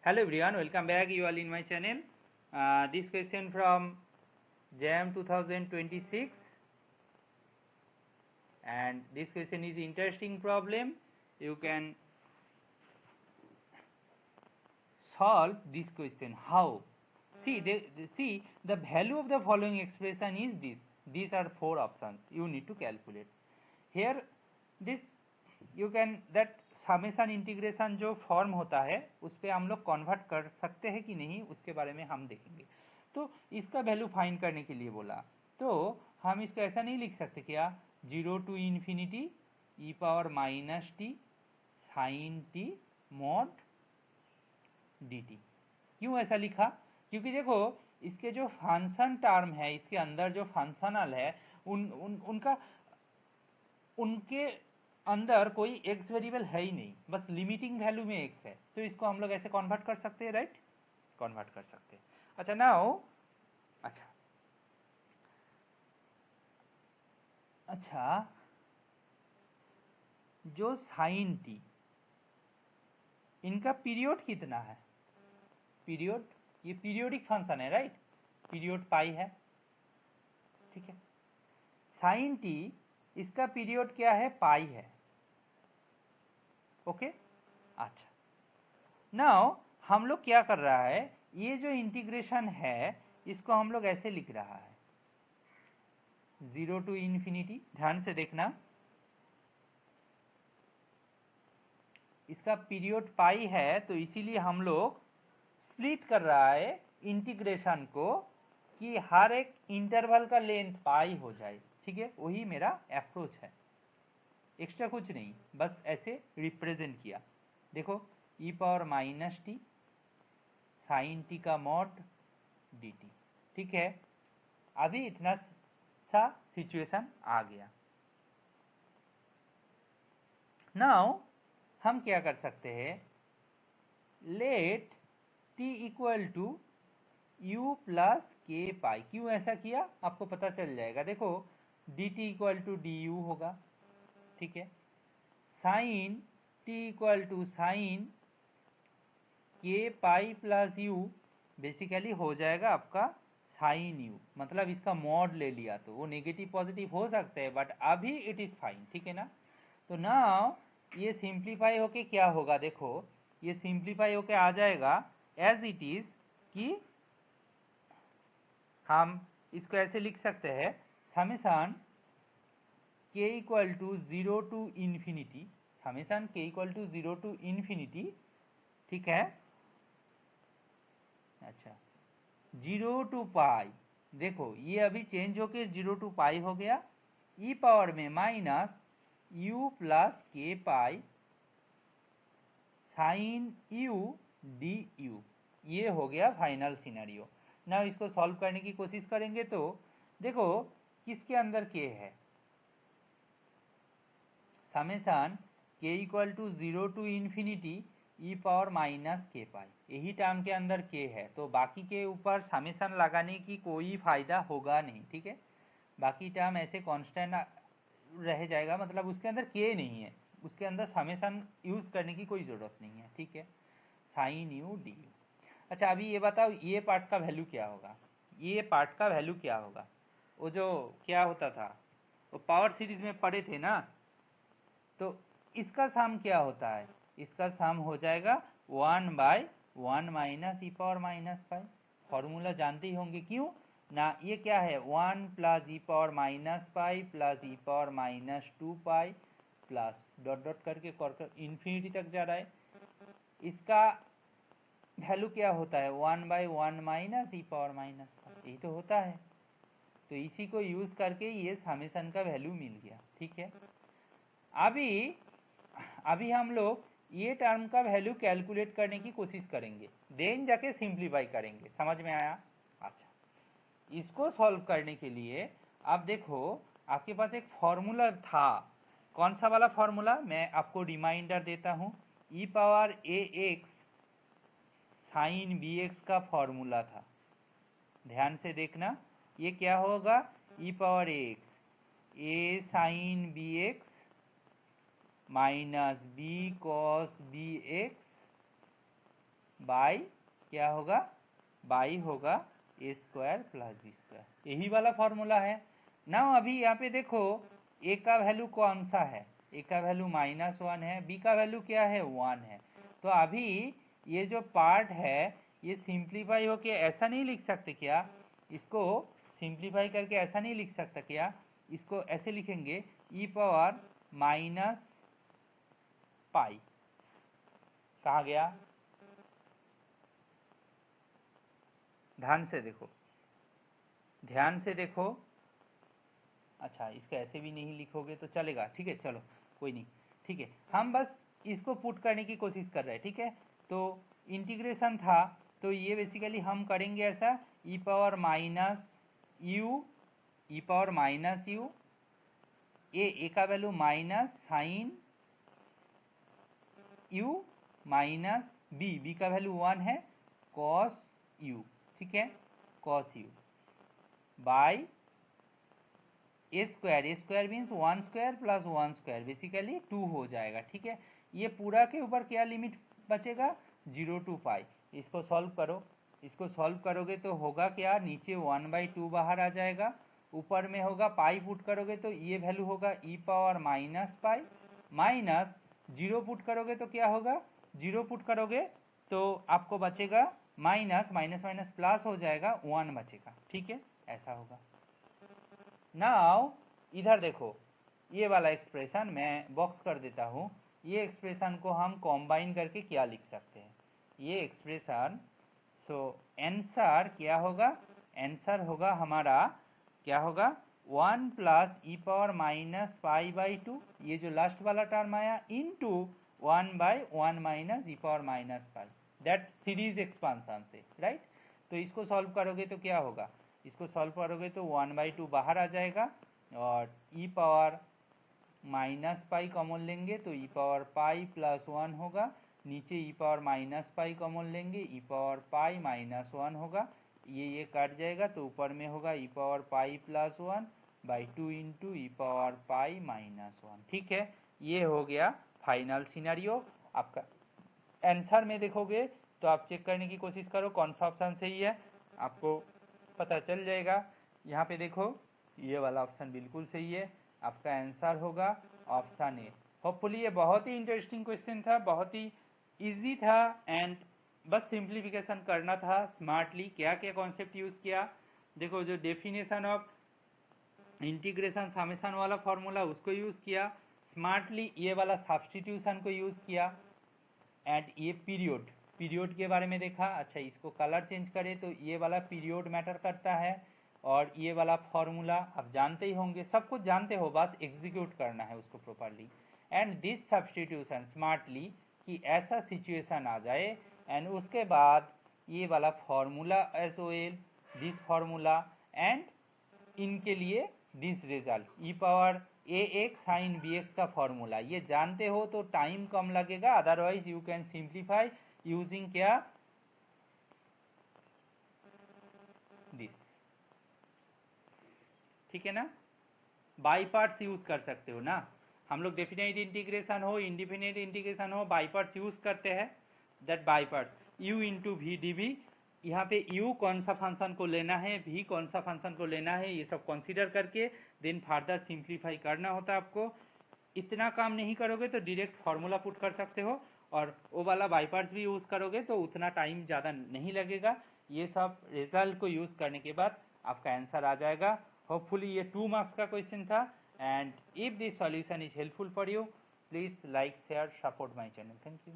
Hello everyone, welcome back. You all in my channel. This question from JAM 2026, and this question is interesting problem. You can solve this question. How? See, the value of the following expression is this. These are four options. You need to calculate. Here, this you can that summation integration जो form होता है उस पर हम लोग convert कर सकते हैं कि नहीं, उसके बारे में हम देखेंगे। तो इसका वैल्यू फाइंड करने के लिए बोला, तो हम इसको ऐसा नहीं लिख सकते क्या, 0 to infinity e power minus t sine t mod d t. क्यों ऐसा लिखा? क्योंकि देखो इसके जो फंक्शन टर्म है, इसके अंदर जो फंक्शनल है उनके अंदर कोई एक्स वेरिएबल है ही नहीं, बस लिमिटिंग वैल्यू में एक्स है। तो इसको हम लोग ऐसे कन्वर्ट कर सकते हैं, राइट? कन्वर्ट कर सकते हैं। अच्छा नाउ अच्छा जो साइन टी, इनका पीरियड कितना है? पीरियड, ये पीरियोडिक फंक्शन है, राइट? पीरियड पाई है, ठीक है। साइन टी इसका पीरियड क्या है? पाई है, ओके। अच्छा नाउ हम लोग क्या कर रहा है, ये जो इंटीग्रेशन है इसको हम लोग ऐसे लिख रहा है 0 टू इन्फिनिटी। ध्यान से देखना, इसका पीरियड पाई है तो इसीलिए हम लोग स्प्लिट कर रहा है इंटीग्रेशन को कि हर एक इंटरवल का लेंथ पाई हो जाए, ठीक है। वही मेरा अप्रोच है, एक्स्ट्रा कुछ नहीं, बस ऐसे रिप्रेजेंट किया। देखो e power minus t sine t का मॉड डी टी, ठीक है। अभी इतना सा सिचुएशन आ गया। नाउ हम क्या कर सकते हैं, let t equal to u plus k pi. क्यों ऐसा किया आपको पता चल जाएगा। देखो d t equal to d u होगा, ठीक है। Sine t equal to sine k pi plus you basically हो जाएगा आपका साइन यू, मतलब इसका मॉड ले लिया तो वो नेगेटिव पॉजिटिव हो सकते हैं, बट अभी इट इज फाइन, ठीक है ना। तो नाउ ये सिंप्लीफाई होके क्या होगा, देखो ये सिंप्लीफाई होके आ जाएगा एज इट इज कि हम इसको ऐसे लिख सकते हैं summation k equal to 0 to infinity, summation k equal to 0 to infinity, ठीक है। अच्छा 0 टू पाई, देखो ये अभी चेंज होके 0 टू पाई हो गया, ई पावर में minus you plus k pi sine u d you, ये हो गया फाइनल सिनेरियो। ना इसको सॉल्व करने की कोशिश करेंगे तो देखो किसके अंदर के है, summation k equal to 0 to infinity e power minus k pi, यही टर्म के अंदर के है, तो बाकी के ऊपर समेशन लगाने की कोई फायदा होगा नहीं, ठीक है। बाकी टर्म ऐसे कांस्टेंट रह जाएगा, मतलब उसके अंदर के नहीं है, उसके अंदर समेशन यूज करने की कोई जरूरत नहीं है, ठीक है। Sine u d u. अच्छा अभी ये बताओ ये पार्ट का वैल्यू क्या होगा, ये पार्ट का वैल्यू क्या होगा। वो जो क्या होता था, वो पावर सीरीज में पढ़े थे ना, तो इसका सम क्या होता है, इसका सम हो जाएगा 1/1 minus e power minus pi. Formula जानते ही होंगे, क्यों ना, ये क्या है 1 plus e power minus pi plus e power minus 2 pi plus dot dot करके इन्फिनिटी तक जा रहा है। इसका वैल्यू क्या होता है 1/1 माइनस ई पावर माइनस पाई, यही तो होता है। तो इसी को यूज करके ये समेशन का वैल्यू मिल गया, ठीक है। अभी हम लोग ये टर्म का वैल्यू कैलकुलेट करने की कोशिश करेंगे, देन जाके सिंप्लीफाई करेंगे, समझ में आया? अच्छा इसको सॉल्व करने के लिए आप देखो आपके पास एक फॉर्मूला था, कौन सा वाला फॉर्मूला, मैं आपको रिमाइंडर देता हूं, e power a x sine b x का फॉर्मूला था। ध्यान से देखना, ये क्या होगा, e power x a sine b x minus b cos b x by क्या होगा, बाई होगा a square plus b square. यही वाला फॉर्मूला है ना। अभी यहाँ पे देखो ए का वैल्यू कौन सा है, ए का वैल्यू -1 है, बी का वैल्यू क्या है 1 है। तो अभी ये जो पार्ट है ये सिंप्लीफाई होके ऐसा नहीं लिख सकते क्या, इसको सिंप्लीफाई करके ऐसा नहीं लिख सकता क्या, इसको ऐसे लिखेंगे ई पावर माइनस पाई। कहाँ गया, ध्यान से देखो, ध्यान से देखो। अच्छा इसको ऐसे भी नहीं लिखोगे तो चलेगा, ठीक है चलो कोई नहीं, ठीक है। हम बस इसको पुट करने की कोशिश कर रहे हैं, ठीक है। तो इंटीग्रेशन था तो ये बेसिकली हम करेंगे ऐसा, e power minus u, e power minus u, a का value minus sine u minus b का वैल्यू 1 है, कॉस यू, ठीक है, cos u by a square means 1 square plus 1 square basically 2 हो जाएगा, ठीक है। ये पूरा के ऊपर क्या लिमिट बचेगा 0 to पाई। इसको सॉल्व करो, इसको सॉल्व करोगे तो होगा क्या, नीचे 1/2 बाहर आ जाएगा, ऊपर में होगा पाई पुट करोगे तो ये वैल्यू होगा e power minus pi, minus 0 put करोगे तो क्या होगा, 0 पुट करोगे तो आपको बचेगा माइनस माइनस माइनस प्लस हो जाएगा 1 बचेगा, ठीक है, ऐसा होगा। नाउ इधर देखो ये वाला एक्सप्रेशन मैं बॉक्स कर देता हूँ, ये एक्सप्रेशन को हम कॉम्बाइन करके क्या लिख सकते हैं, ये एक्सप्रेशन, सो आंसर क्या होगा, आंसर होगा हमारा क्या होगा 1 plus e power minus pi by 2, ये जो लास्ट वाला टर्म आया, into 1/1 minus e power minus pi, that series expansion से, राइट। तो इसको सॉल्व करोगे तो क्या होगा, इसको सॉल्व करोगे तो 1/2 बाहर आ जाएगा और ई पावर माइनस पाई कॉमन लेंगे तो ई पावर पाई प्लस 1 होगा, नीचे ई पावर माइनस पाई कॉमन लेंगे ई पावर पाई माइनस 1 होगा, ये कट जाएगा तो ऊपर में होगा e power pi plus 1 by 2 into e power pi minus 1, ठीक है। ये हो गया फाइनल सिनेरियो आपका। आंसर में देखोगे तो आप चेक करने की कोशिश करो कौन सा ऑप्शन सही है, आपको पता चल जाएगा। यहाँ पे देखो ये वाला ऑप्शन बिल्कुल सही है, आपका आंसर होगा ऑप्शन ए। होपफुली ये बहुत ही इंटरेस्टिंग क्वेश्चन था, बहुत ही इजी था, एंड बस सिंप्लीफिकेशन करना था स्मार्टली। क्या क्या कॉन्सेप्ट यूज किया, देखो जो डेफिनेशन ऑफ इंटीग्रेशन समेशन वाला फॉर्मूला उसको यूज किया स्मार्टली, ये वाला सब्स्टिट्यूशन को यूज किया, एंड ये पीरियड, पीरियड के बारे में देखा। अच्छा इसको कलर चेंज करें तो ये वाला पीरियड मैटर करता है, और ये वाला फॉर्मूला आप जानते ही होंगे, सब कुछ जानते हो, बस एग्जीक्यूट करना है उसको properly. And this substitution smartly कि ऐसा सिचुएशन आ जाए, एंड उसके बाद ये वाला formula SOL, this formula, and इनके लिए this result e power AX sine BX का फॉर्मूला, ये जानते हो तो टाइम कम लगेगा, otherwise you can simplify using क्या, दिस, ठीक है ना। बाई पार्ट्स यूज कर सकते हो ना, हम लोग डेफिनेट इंटीग्रेशन हो इंडिफिनिट इंटीग्रेशन हो बाई पार्ट्स यूज करते हैं, that by parts u into v d v, यहाँ पे u कौन सा फंक्शन को लेना है, v कौन सा फंक्शन को लेना है, ये सब कंसीडर करके देन फर्दर सिंप्लीफाई करना होता है आपको। इतना काम नहीं करोगे तो डायरेक्ट फार्मूला पुट कर सकते हो, और वो वाला बाई पार्ट्स भी यूज करोगे तो उतना टाइम ज़्यादा नहीं लगेगा। ये सब रिजल्ट को यूज करने के बाद आपका आंसर आ जाएगा। होपफुली ये 2 मार्क्स का क्वेश्चन था, and if this solution is helpful for you please like share support my channel, thank you.